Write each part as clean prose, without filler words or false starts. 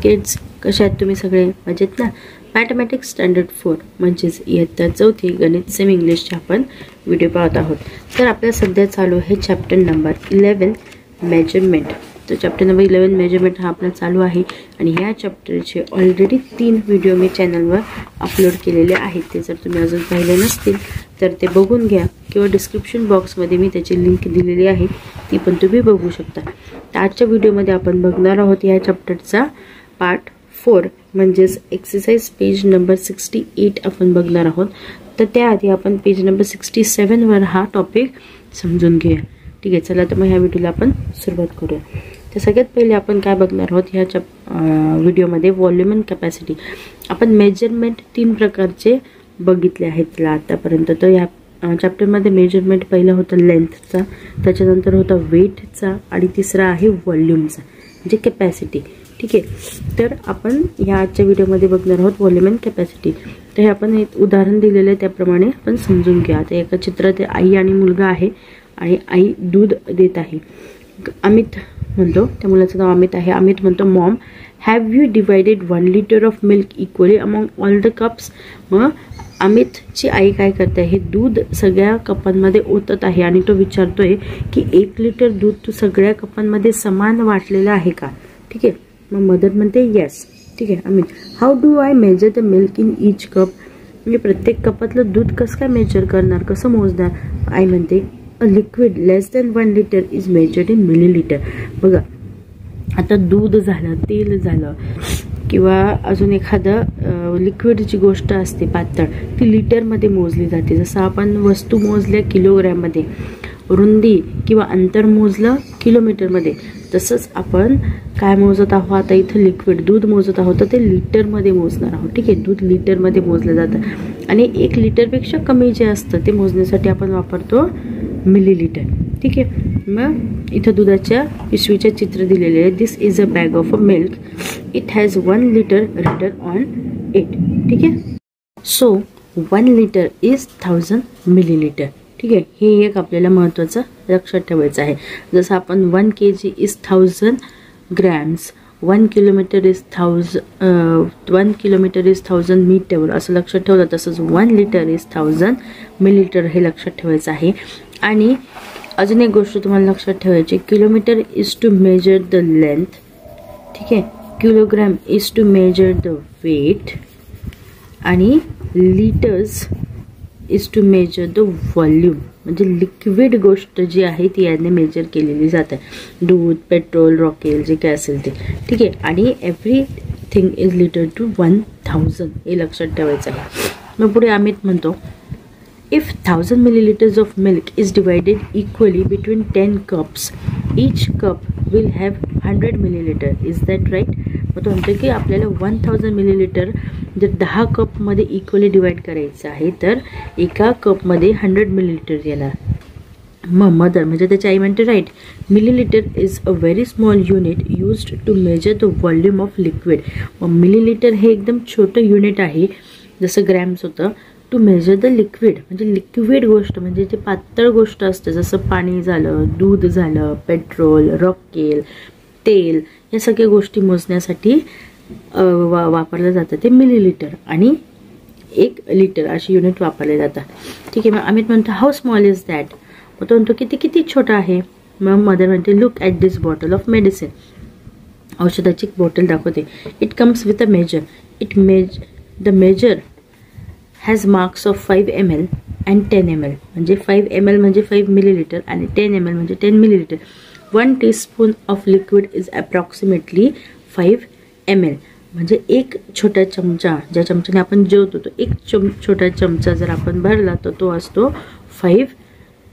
Kids, कशा आहेत तुम्ही सगळे? मजेत ना? मॅथमॅटिक्स स्टँडर्ड 4 म्हणजेच इयत्ता 4थी गणित सेमी इंग्लिशचे आपण व्हिडिओ पाहत आहोत. तर आपल्या सध्या चालू आहे चॅप्टर नंबर 11 मेजरमेंट. तर चॅप्टर नंबर 11 मेजरमेंट हा आपला चालू आहे आणि या चॅप्टरचे ऑलरेडी 3 व्हिडिओ मी चॅनलवर अपलोड केलेले आहेत. ते जर तुम्ही अजून पाहिले नसतील तर ते बघून घ्या किंवा डिस्क्रिप्शन बॉक्समध्ये मी त्याची लिंक दिलेली आहे, ती पण तुम्ही बघू शकता. तर आजच्या व्हिडिओमध्ये आपण बघणार आहोत या चॅप्टरचा पार्ट 4 म्हणजेच एक्सरसाइज पेज नंबर 68 आपण बघणार आहोत. तर त्याआधी आपण पेज नंबर 67 वर हा टॉपिक समजून घेऊया. ठीक आहे, चला तर मग ह्या व्हिडिओला आपण सुरुवात करूया. तर सगळ्यात पहिले आपण काय बघणार आहोत ह्या व्हिडिओमध्ये? Volume and capacity. आपण मेजरमेंट 3 प्रकारचे बघितले आहेत आतापर्यंत. तर या चॅप्टरमध्ये मेजरमेंट पहिला होता लेंथचा, त्याच्यानंतर होता वेटचा आणि तिसरा आहे व्हॉल्यूमचा म्हणजे कॅपॅसिटी. ठीक आहे, तर आपण या आजच्या व्हिडिओमध्ये बघणार आहोत व्हॉल्यूम अँड कॅपॅसिटी. तर हे आपण एक उदाहरण दिलेलं आहे त्याप्रमाणे आपण समजून घ्या. आता एका चित्रात आई आणि मुलगा आहे आणि आई दूध देत आहे. अमित म्हणतो, त्या मुलाचं नाव अमित आहे. अमित म्हणतो, Maugham have you divided 1 litre of milk equally among all the cups. मग अमितची आई काय करते आहे? दूध सगळ्या कपांमध्ये ओतत आहे आणि तो विचारतोय की 1 लिटर दूध तू सगळ्या कपांमध्ये समान वाटलेलं आहे का? ठीक आहे, मग मदर म्हणते येस. ठीक आहे, Amit how do I measure the milk in each cup. म्हणजे प्रत्येक कपातलं दूध कसं काय मेजर करणार, कसं मोजणार? आई म्हणते a liquid less than 1 litre is measured in millilitre. बघा, आता दूध झालं, तेल झालं किंवा अजून एखादं लिक्विडची गोष्ट असते पातळ, ती लिटरमध्ये मोजली जाते. जसं आपण वस्तू मोजल्या किलोग्रॅममध्ये, रुंदी किंवा अंतर मोजलं किलोमीटरमध्ये, तसंच आपण काय मोजत आहोत? आता इथं लिक्विड दूध मोजत आहोत तर ते लिटरमध्ये मोजणार आहोत. ठीक आहे, दूध लिटरमध्ये मोजलं जातं आणि 1 लिटरपेक्षा कमी जे असतं ते मोजण्यासाठी आपण वापरतो मिलीलिटर. ठीक आहे, मग इथं दुधाच्या पिशवीचे चित्र दिलेले आहे. This is a bag of a milk, it has 1 litre reader on it. ठीक आहे, सो 1 लिटर इज 1000 मिलीलिटर. ठीक आहे, हे एक आपल्याला महत्त्वाचं लक्षात ठेवायचं आहे. जसं आपण 1 kg is 1000 grams, 1 kilometre is 1000 metre असं लक्षात ठेवलं, तसंच 1 लिटर इज 1000 मिलीलिटर हे लक्षात ठेवायचं आहे. आणि अजून एक गोष्ट तुम्हाला लक्षात ठेवायची, kilometre is to measure the length. ठीक आहे, kilogram is to measure the weight आणि litres is to measure the volume. म्हणजे लिक्विड गोष्ट जी आहे ती याने मेजर केलेली जाते. दूध, पेट्रोल, रॉकेल जे काय असेल ते. ठीक आहे, आणि एव्हरीथिंग इज लिटर टू 1000 हे लक्षात ठेवायचं आहे. मग पुढे अमित म्हणतो, if 1000 milliliters of milk is divided equally between 10 cups, each cup will have 100 milliliter. Is that right? मग तो म्हणतो की आपल्याला 1000 मिलीलिटर जर 10 कपमध्ये इक्वली डिवाइड करायचं आहे तर एका कपमध्ये 100 मिलीलिटर येणार. मग मदर म्हणजे त्याची आई म्हणते right, millilitre is a very small unit used to measure the volume of liquid. मग मिलीलिटर हे एकदम छोटं युनिट आहे, जसं ग्रॅम्स होतं, टू मेजर द लिक्विड. म्हणजे लिक्विड गोष्ट म्हणजे जे पातळ गोष्ट असते, जसं पाणी झालं, दूध झालं, पेट्रोल, रॉकेल, तेल, या सगळ्या गोष्टी मोजण्यासाठी वापरलं जातं ते मिलीलिटर आणि 1 लिटर अशी युनिट वापरले जातात. ठीक आहे, मग अमित म्हणतो हाऊ स्मॉल इज दॅट. मग तो म्हणतो किती छोटा आहे. मग मदर म्हणते look at this bottle of medicine. औषधाची बॉटल दाखवते. It comes with a measure. The measure has marks of 5 ml and 10 ml. म्हणजे 5 ml म्हणजे 5 मिलीलिटर आणि 10 ml म्हणजे 10 millilitre. 1 teaspoon of liquid is approximately 5 ml. म्हणजे 1 छोटा चमचा, ज्या चमच्याने आपण जेवतो तो 1 छोटा चमचा जर आपण भरला तर तो असतो 5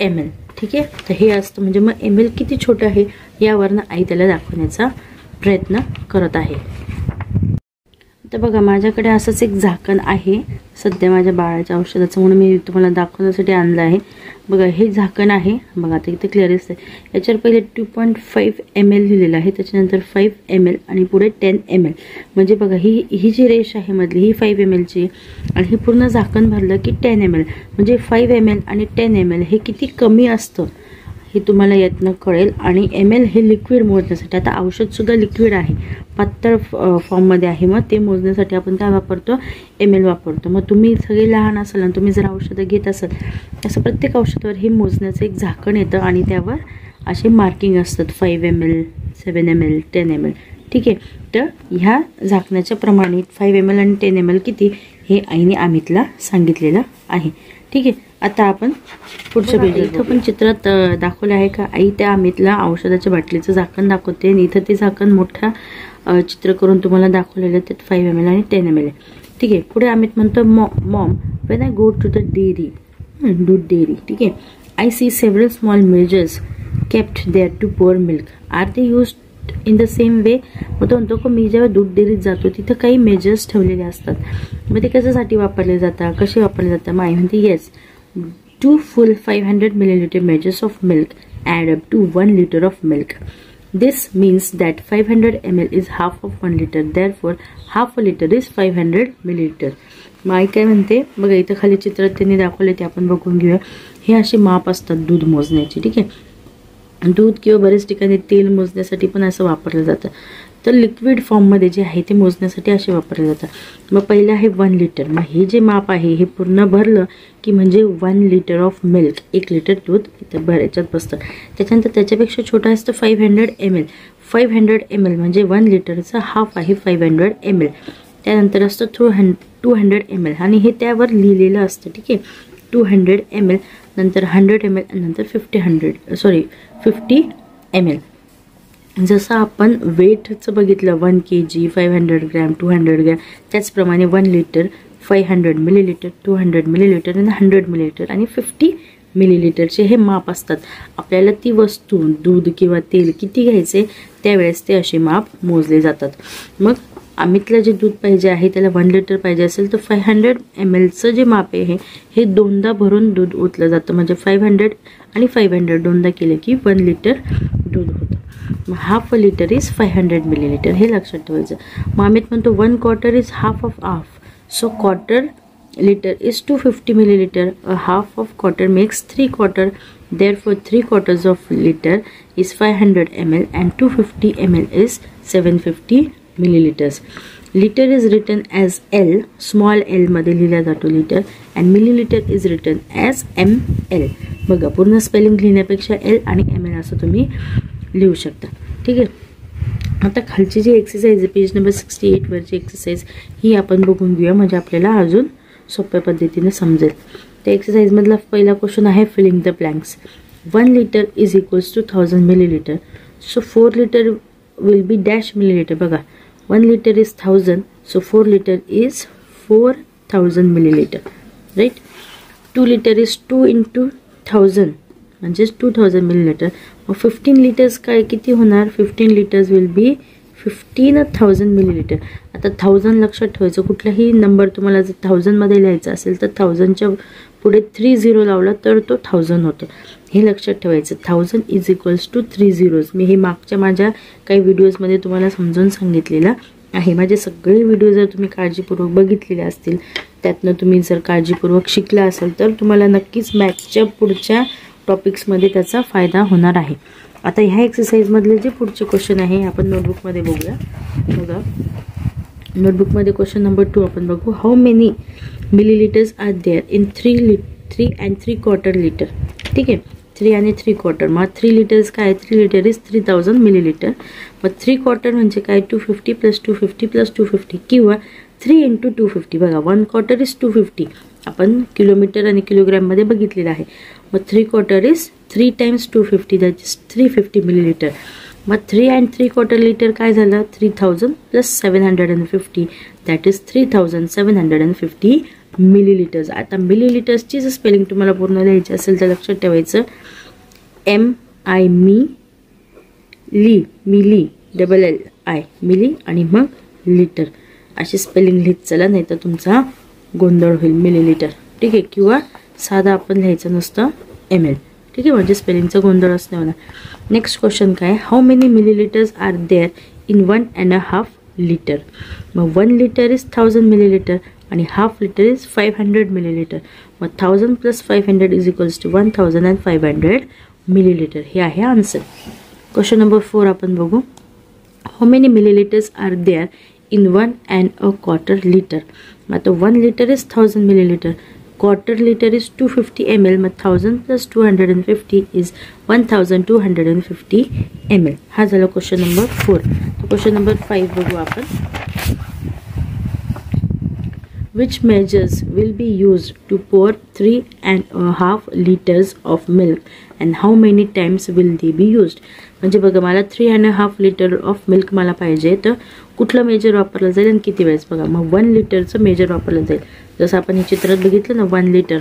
ml. ठीक आहे, तर हे असतं. म्हणजे मग ml किती छोटं आहे यावरनं आई त्याला दाखवण्याचा प्रयत्न करत आहे. तर बघा, माझ्याकडे असंच एक झाकण आहे सध्या माझ्या बाळाच्या औषधाचं, म्हणून मी तुम्हाला दाखवण्यासाठी आणलं आहे. बघा, हे झाकण आहे. बघा, आता इथे क्लिअर दिसतंय. याच्यावर पहिले 2.5 ml लिहिलेलं आहे, त्याच्यानंतर 5 ml आणि पुढे 10 ml. म्हणजे बघा, ही जी रेष आहे मधली ही 5 ml ची आणि हे पूर्ण झाकण भरलं की 10 ml. म्हणजे 5 ml आणि 10 ml हे किती कमी असतं हे तुम्हाला यातनं कळेल. आणि ml हे लिक्विड मोजण्यासाठी, आता औषधसुद्धा लिक्विड आहे, पातळ फॉर्ममध्ये आहे, मग ते मोजण्यासाठी आपण काय वापरतो, ml वापरतो. मग तुम्ही सगळे लहान असाल आणि तुम्ही जर औषधं घेत असाल, असं प्रत्येक औषधावर हे मोजण्याचं एक झाकण येतं आणि त्यावर असे मार्किंग असतात 5 ml, 7 ml, 10 ml. ठीक आहे. तर ह्या झाकण्याच्या प्रमाणे 5 ml आणि 10 ml किती हे आईने अमितला सांगितलेलं आहे. ठीक आहे. आता आपण पुढच्या पेजवर इथं पण चित्रात दाखवलं आहे का, आई त्या अमितला औषधाच्या बाटलीचं झाकण दाखवते आणि इथं ते झाकण मोठा चित्र करून तुम्हाला दाखवलेलं आहे. त्यात 5 ml आणि 10 ml आहे. ठीक आहे. पुढे अमित म्हणतो, mom when I go to the dairy, दूध डेअरी, ठीक आहे, I see several small measures kept there to pour milk, are they used in the same way. मग तो म्हणतो की मी जेव्हा दूध डेअरीत जातो तिथं काही मेजर्स ठेवलेले असतात, मग ते कशासाठी वापरले जातात, कसे वापरले जातात. मग आई म्हणते, yes, 2 full 500 milliliter measures of milk add up to 1 liter of milk. This means that 500 ml is half of 1 liter. Therefore, half a liter is 500 milliliter. मग आई काय म्हणते बघा, इथं खाली चित्रात त्यांनी दाखवले ते आपण बघून घेऊया. हे असे माप असतात दूध मोजण्याचे. ठीक आहे. दूध किंवा बरेच ठिकाणी तेल मोजण्यासाठी पण असं वापरलं जातं. तर लिक्विड फॉर्ममध्ये जे आहे ते मोजण्यासाठी असे वापरले जातात. मग पहिलं आहे 1 लिटर. मग हे जे माप आहे हे पूर्ण भरलं की म्हणजे 1 लिटर ऑफ मिल्क, 1 लिटर दूध इथं भरायच्यात बसतं. त्याच्यानंतर त्याच्यापेक्षा छोटं असतं 500 ml. 500 ml म्हणजे 1 लिटरचं हाफ आहे 500 ml. त्यानंतर असतं 200 ml आणि हे त्यावर लिहिलेलं असतं. ठीक आहे. 200 ml, नंतर 100 ml, नंतर 50 ml. जसं आपण वेटचं बघितलं 1 kg, 500 ग्रॅम, 200 ग्रॅम, त्याचप्रमाणे 1 लिटर, 500 मिलीलिटर, 200 मिलीलिटर आणि 100 मिलीलिटर आणि 50 मिलीलिटरचे हे माप असतात. आपल्याला ती वस्तू दूध किंवा तेल किती घ्यायचे त्यावेळेस ते असे माप मोजले जातात. मग अमितला जे दूध पाहिजे आहे त्याला 1 लिटर पाहिजे असेल तर 500 mlचं जे माप आहे हे दोनदा भरून दूध ओतलं जातं. म्हणजे 500 आणि 500 दोनदा केले की 1 लिटर दूध होतं. मग half a litre is 500 millilitre, हे लक्षात ठेवायचं. मग अमित म्हणतो 1 quarter is half of half, so quarter liter is 250 milliliter. A half of quarter makes 3 quarter. Therefore, 3 quarters of liter is 500 ml and 250 ml is 750 milliliters. Liter is written as L, small l मध्ये लिहिला जातो liter, and milliliter is written as ml. बघा, पूर्ण spelling लिहिण्यापेक्षा L आणि ml असं तुम्ही लिहू शकता. ठीक आहे. आता खालची जी एक्सरसाइज आहे पेज नंबर 68 वरची एक्सरसाइज ही आपण बघून घेऊया, म्हणजे आपल्याला अजून सोप्या पद्धतीने समजेल. त्या एक्सरसाइज मधला पहिला क्वेश्चन आहे filling the blanks. 1 litre is equals to 1000 millilitre, so 4 litre will be dash millilitre. बघा, 1 litre is 1000, so 4 litre is 4000 millilitre, right. 2 litre is 2 into 1000 म्हणजेच 2000 मिलीलिटर. मग 15 लिटर्स काय किती होणार, 15 लिटर्स विल बी 15,000 मिलीलिटर. आता 1000 लक्षात ठेवायचं, कुठलाही नंबर तुम्हाला जर 1000 मध्ये लिहायचा असेल तर 1000च्या पुढे 30 लावला तर तो 1000 होतो, हे लक्षात ठेवायचं. 1000 इज इक्वल्स टू 3 zeros. मी हे मागच्या माझ्या काही व्हिडिओजमध्ये तुम्हाला समजून सांगितलेलं आहे. माझे सगळे व्हिडिओ जर तुम्ही काळजीपूर्वक बघितलेले असतील, त्यातनं तुम्ही जर काळजीपूर्वक शिकला असेल तर तुम्हाला नक्कीच मॅथच्या पुढच्या टॉपिक्समध्ये त्याचा फायदा होणार आहे. आता ह्या एक्सरसाइजमधले जे पुढचे क्वेश्चन आहे आपण नोटबुकमध्ये बघूया. बघा, नोटबुकमध्ये क्वेश्चन नंबर 2 आपण बघू. How many millilitres are there in 3 and 3/4 litre. ठीक आहे, 3 आणि 3/4. मग 3 लिटर्स काय, 3 लिटर इज 3000 मिलीलिटर. मग 3/4 म्हणजे काय, 250 + 250 + 250 किंवा 3 into 250. बघा, 1 quarter इज 250. आपण किलोमीटर आणि किलोग्रॅममध्ये बघितलेलं आहे. मग 3/4 is 3 times 250, that is 350 millilitre. मग 3 and 3/4 लिटर काय झालं, 3000 + 750, दॅट इज 3750 मिलीलिटर्स. आता मिलीलिटर्सची जर स्पेलिंग तुम्हाला पूर्ण लिहायची असेल तर लक्षात ठेवायचं MI मिली LLI मिली आणि मग लिटर अशी स्पेलिंग लिहित चला, नाही तर तुमचा गोंधळ होईल. मिलीलिटर, ठीक आहे, किंवा साधा आपण लिहायचं नसतं ML. ठीक आहे, म्हणजे स्पेलिंगचा गोंधळ असणे होणार. नेक्स्ट क्वेश्चन काय, how many millilitres are there in 1.5 litre. मग 1 लिटर इज 1000 मिलीलिटर आणि हाफ लिटर इज 500 मिलीलिटर. मग 1000 + 500 इज इक्वल्स टू 1500 मिलीलीटर हे आहे आन्सर. क्वेश्चन नंबर 4 आपण बघू. How many millilitres are there in 1¼ liter. मग आता 1 liter is 1000 millilitre, quarter litre is 250 ml. मग 1000 + 250 इज 1250 ml. हा झाला क्वेश्चन नंबर 4. क्वेश्चन नंबर 5 बघू आपण. Which measures will be used to pour 3½ liters of milk and how many times will they be used? म्हणजे बघा मला 3½ liter of milk मला पाहिजे, तर कुठलं मेजर वापरलं जाईल आणि किती वेळेस. बघा मग 1 लिटरचं मेजर वापरलं जाईल. जसं आपण हे चित्रात बघितलं ना 1 लिटर,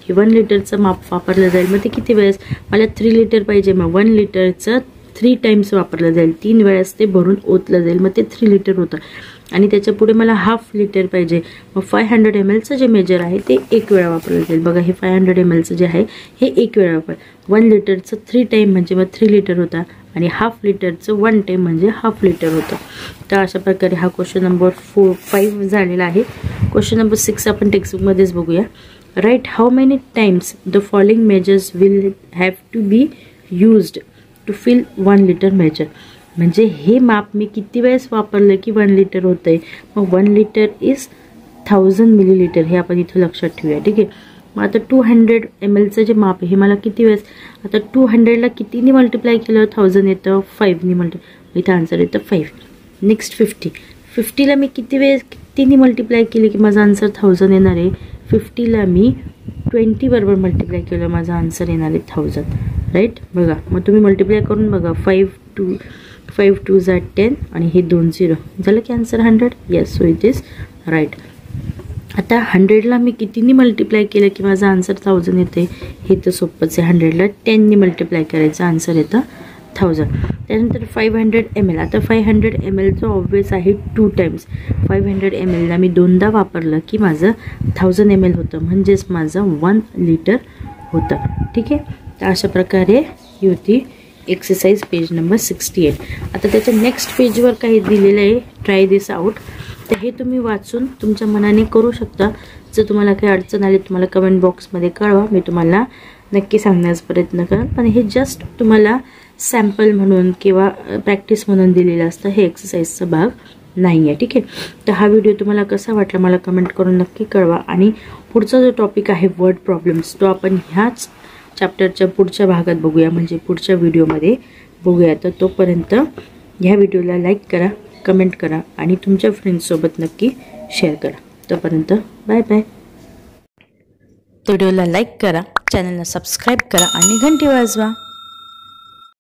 हे 1 लिटरचं माप वापरलं जाईल. मग ते किती वेळेस. मला 3 लिटर पाहिजे, मग 1 लिटरचं 3 टाइम्स वापरलं जाईल. 3 वेळेस ते भरून ओतलं जाईल, मग ते 3 लिटर होतं. आणि त्याच्या पुढे मला ½ लिटर पाहिजे, मग 500 mlचं जे मेजर आहे ते 1 वेळा वापरलं जाईल. बघा हे 500 mlचं जे आहे हे 1 वेळा वापर. 1 लिटरचं 3 टाइम म्हणजे मग 3 लिटर होता आणि ½ लिटरचं 1 टाइम म्हणजे ½ लिटर होतं. तर अशा प्रकारे हा क्वेश्चन नंबर 5 झालेला आहे. क्वेश्चन नंबर 6 आपण टेक्स्टबुकमध्येच बघूया. Right how many times the following measures will have to be used to fill 1 litre measure. म्हणजे हे माप मी किती वेळेस वापरलं की 1 लिटर होतंय. मग 1 लिटर इज 1000 मिलीलीटर हे आपण इथं लक्षात ठेवूया. ठीक आहे. मग आता 200 mlचं जे माप आहे हे मला किती वेळेस. आता 200ला कितीने मल्टिप्लाय केलं 1000 येतं 5ने मल्टिप्लाय, इथं आन्सर येतं 5. नेक्स्ट 50ला मी कितीने मल्टिप्लाय केले की माझा आन्सर 1000 येणार आहे. 50ला मी 20 बरोबर मल्टिप्लाय केलं, माझा आन्सर येणार आहे 1000. राईट. बघा मग तुम्ही मल्टिप्लाय करून बघा. 5 2 = 10 आणि हे 2 0 झालं की answer 100. Yes, so it is right. आता 100ला मी कितीने मल्टिप्लाय केलं की माझा आन्सर 1000 येते. हे तर सोपंच आहे. 100ला 10ने मल्टिप्लाय करायचं, आन्सर येतं 1000. त्यानंतर 500 ml. आता 500 mlचं ऑब्वियस आहे 2 टाइम्स. 500 mlला मी 2दा वापरलं की माझं 1000 ml होतं, म्हणजेच माझं 1 लिटर होतं. ठीक आहे. तर अशा प्रकारे ही होती एक्सरसाइज पेज नंबर 68. आता त्याच्या नेक्स्ट पेजवर काही दिलेलं आहे, ट्राय दिस आउट. तर हे तुम्ही वाचून तुमच्या मनाने करू शकता. जर तुम्हाला काही अडचण आली तुम्हाला कमेंट बॉक्समध्ये कळवा, मी तुम्हाला नक्की सांगण्याचा प्रयत्न करेन. पण हे जस्ट तुम्हाला सॅम्पल म्हणून किंवा प्रॅक्टिस म्हणून दिलेलं असतं, हे एक्सरसाइजचा भाग नाही आहे. ठीक आहे. तर हा व्हिडिओ तुम्हाला कसा वाटला मला कमेंट करून नक्की कळवा. आणि पुढचा जो टॉपिक आहे वर्ड प्रॉब्लेम्स, तो आपण ह्याच चॅप्टरच्या पुढच्या भागात बघूया, म्हणजे पुढच्या व्हिडिओमध्ये बघूया. तर तोपर्यंत ह्या व्हिडिओला लाईक करा, कमेंट करा आणि तुमच्या फ्रेंड्ससोबत नक्की शेअर करा. तोपर्यंत बाय बाय. व्हिडिओला लाईक करा, चॅनलला सबस्क्राईब करा आणि घंटी वाजवा.